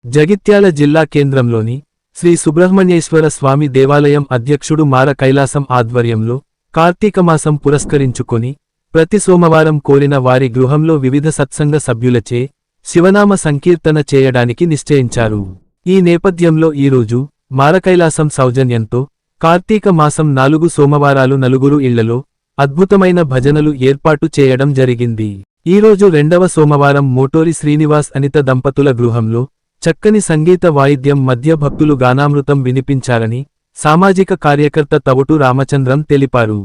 జగిత్యాల జిల్లా కేంద్రంలోని శ్రీ సుబ్రహ్మణ్యేశ్వర స్వామి దేవాలయం అధ్యక్షుడు మార కైలాసం ఆధ్వర్యంలో కార్తీకమాసం పురస్కరించుకొని ప్రతి సోమవారం కోరిన వారి గృహంలో వివిధ సత్సంగ సభ్యులచే శివనామ సంకీర్తన చేయడానికి నిశ్చయించారు. ఈ నేపథ్యంలో ఈరోజు మారకైలాసం సౌజన్యంతో కార్తీక మాసం 4 సోమవారాలు నలుగురు ఇళ్లలో అద్భుతమైన భజనలు ఏర్పాటు చేయడం జరిగింది. ఈరోజు 2వ సోమవారం మోటోరి శ్రీనివాస్ అనిత దంపతుల గృహంలో చక్కని సంగీత వాయిద్యం మధ్య భక్తులు గానామృతం వినిపించారని సామాజిక కార్యకర్త తవుటు రామచంద్రం తెలిపారు.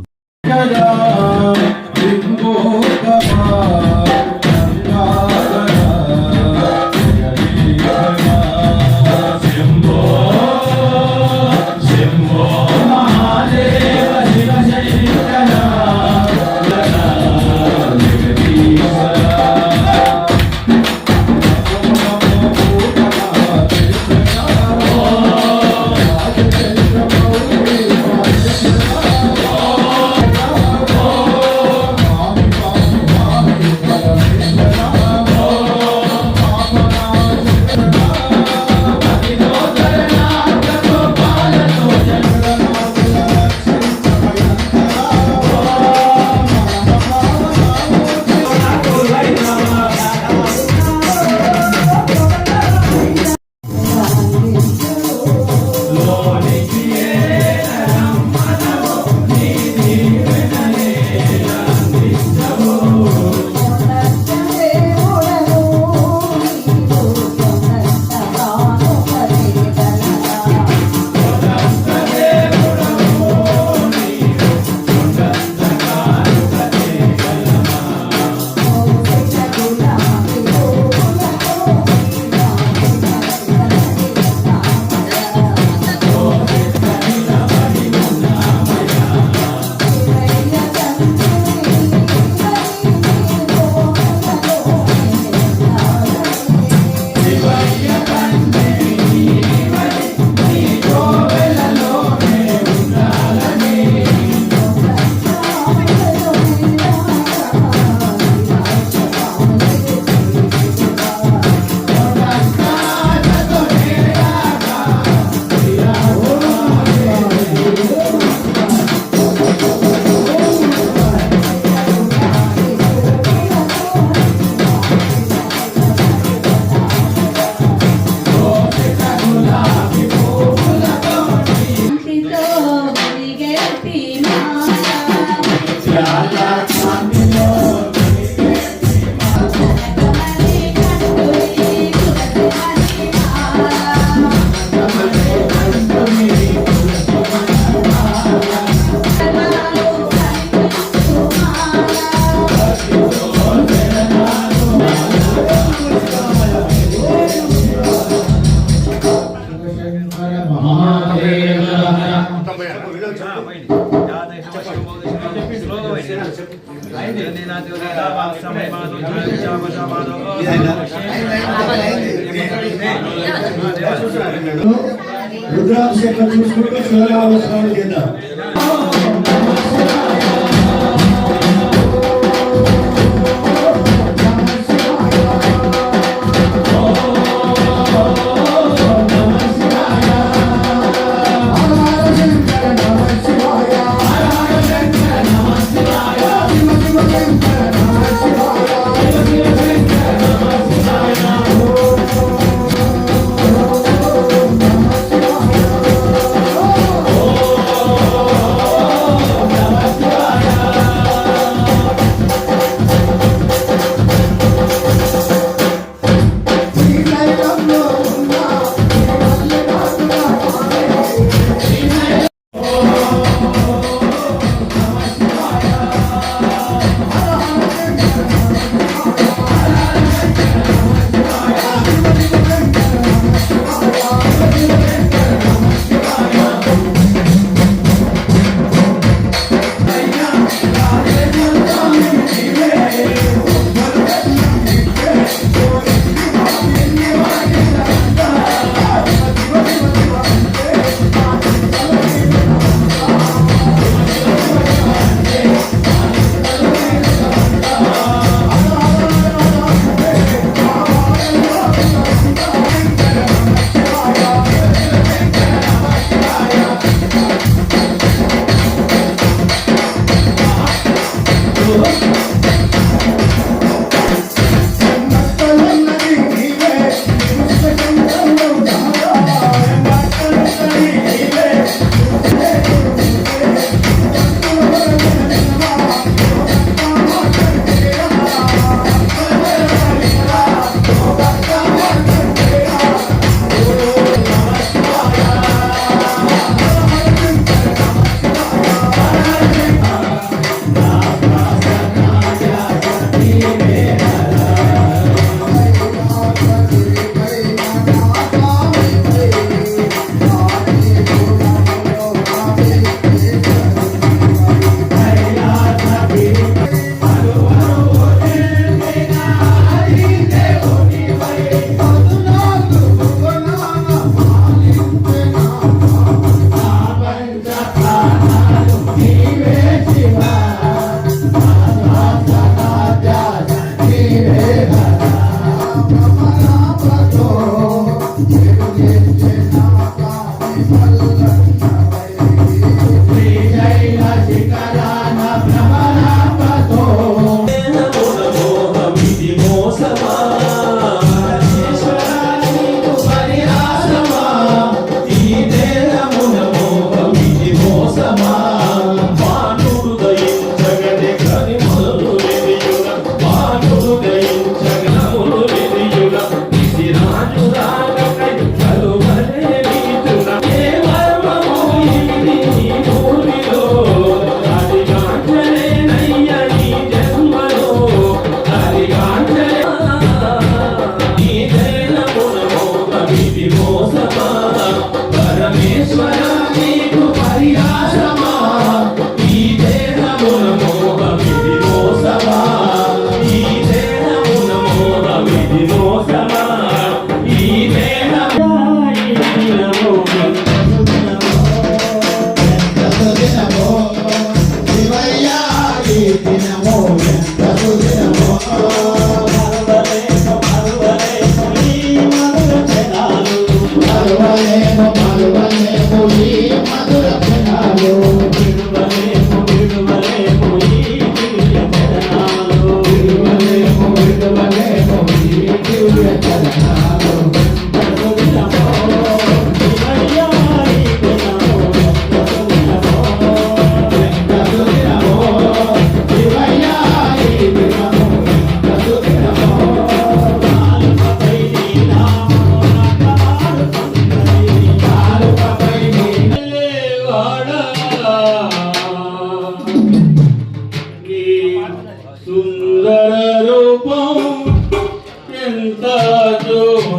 రుద్రాభిషేకం చూసుకుంటూ శివనామస్మరణ చేద్దాం.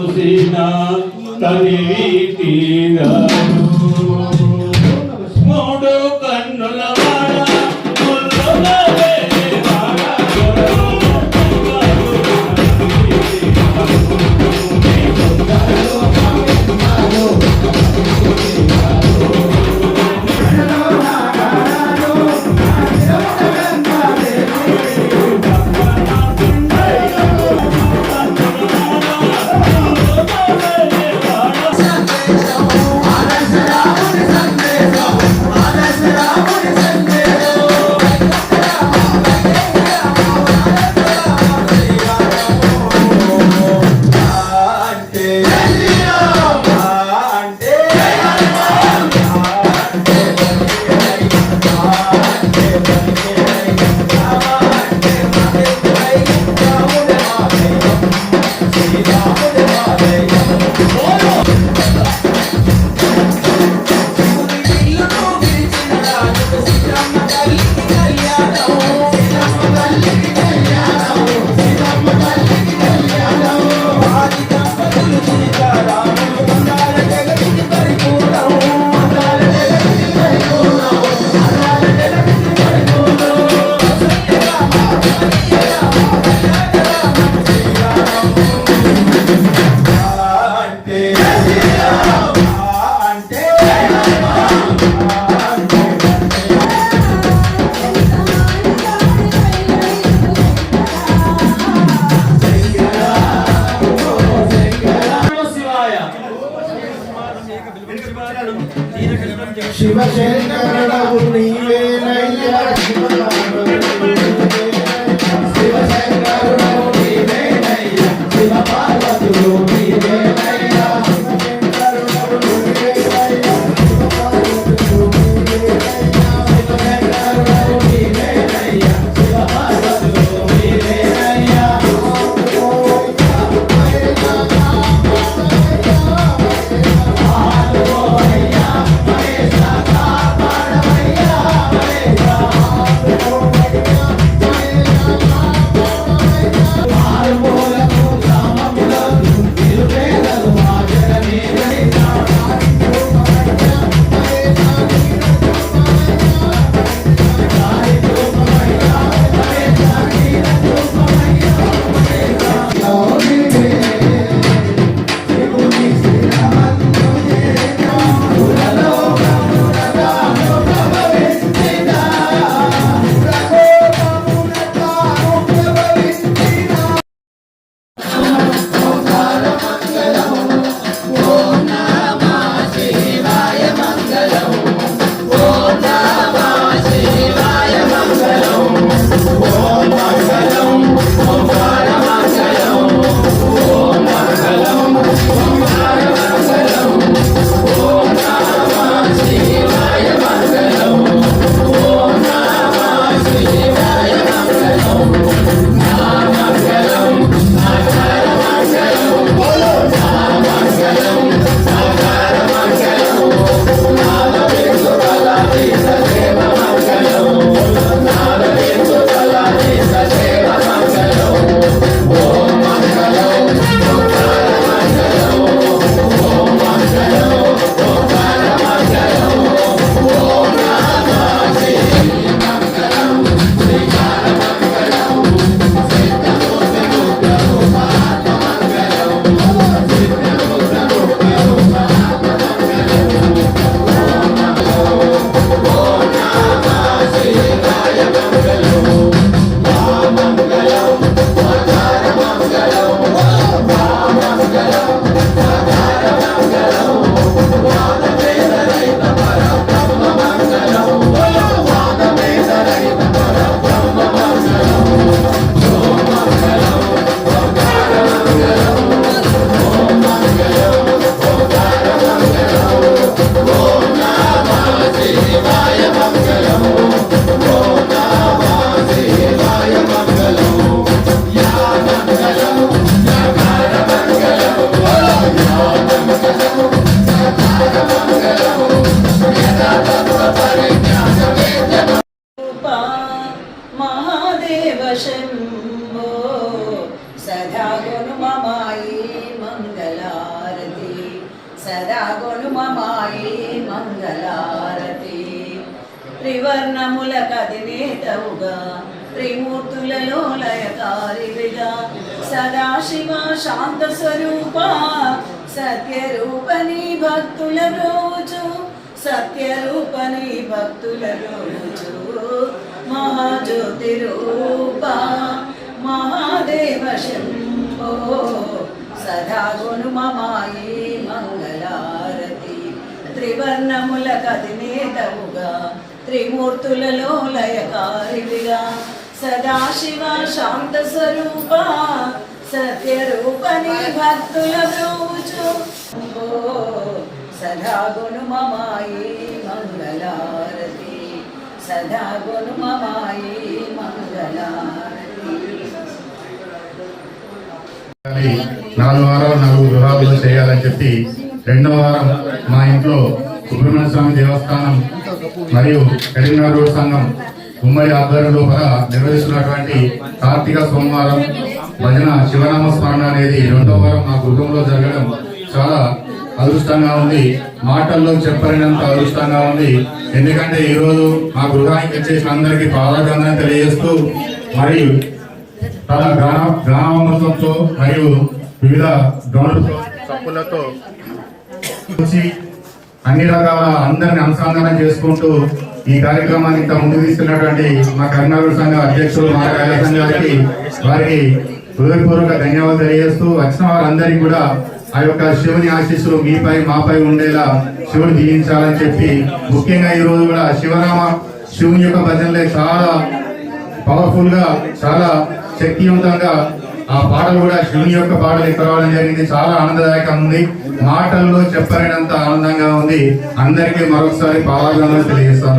చూసిన తనివి తీరదు మూడు కన్నుల వాడ ముల్లుల వేవాడ శివశంకరుడవు నీవేనయ్యా శివశంకరుడవు నీవేనయ్యా శివ పార్వతులు నీవేనయ్యా శివశంకరుడవు నీవేనయ్యా శివ పార్వతులు నీవేనయ్యా శివశంకరుడవు నీవేనయ్యా శివ పార్వతులు నీవేనయ్యా Oh సదా గొనుమమాయి మంగళారతి త్రివర్ణముల కదినేతవుగా త్రిమూర్తులలో లయకారివిగా సదాశివ శాంత స్వరూప సత్యరూపని భక్తుల రోజు సత్యరూపని భక్తుల రోజు మహాజ్యోతి రూప మహాదేవ శంభో సదా గుణమమాయి మంగళారతి త్రివర్ణముల కదినేతవుగా త్రిమూర్తులలో లయకారివిగా సదాశివ శాంత స్వరూప సత్యరూపని భక్తుల రోజు సదా గుణమమాయి మంగళారతి సదా గుణమమాయి మంగళారతి. 4 వారాలు 4 గృహాలు చేయాలని చెప్పి 2వ వారం మా ఇంట్లో సుబ్రహ్మణ్య స్వామి దేవస్థానం మరియు కరీంనగర్ రోడ్ సంఘం ఉమ్మడి ఆధ్వర్యంలో నిర్వహిస్తున్నటువంటి కార్తీక సోమవారం భజన శివనామ స్మరణ అనేది 2వ వారం మా గృహంలో జరగడం చాలా అదృష్టంగా ఉంది. మాటల్లో చెప్పలేనంత అదృష్టంగా ఉంది. ఎందుకంటే ఈరోజు మా గృహానికి వచ్చేసిన అందరికీ పాదాభివందనం తెలియజేస్తూ మరియు తన గ్రామతో మరియు వివిధ గౌరవ సభ్యులతో వచ్చి అన్ని రకాల అందరిని అనుసంధానం చేసుకుంటూ ఈ కార్యక్రమాన్ని ఇంత ముందుకు తీసుకున్నటువంటి మా కరీంనగర్ సంఘ అధ్యక్షులు మా కైలాసం గారికి వారికి హృదయపూర్వక ధన్యవాదాలు తెలియజేస్తూ వచ్చిన వారందరికీ కూడా ఆ యొక్క శివుని ఆశీస్సులు మీపై మాపై ఉండేలా శివుడు దీవించాలని చెప్పి ముఖ్యంగా ఈ రోజు కూడా శివుని యొక్క భజనలే చాలా పవర్ఫుల్ గా చాలా శక్తివంతంగా ఆ పాటలు కూడా శివుని యొక్క పాటలు ఎక్కువ రావడం జరిగింది. చాలా ఆనందదాయకంగా ఉంది. మాటల్లో చెప్పలేనంత ఆనందంగా ఉంది. అందరికీ మరొకసారి పాదాభివందనాలు తెలియజేస్తాను.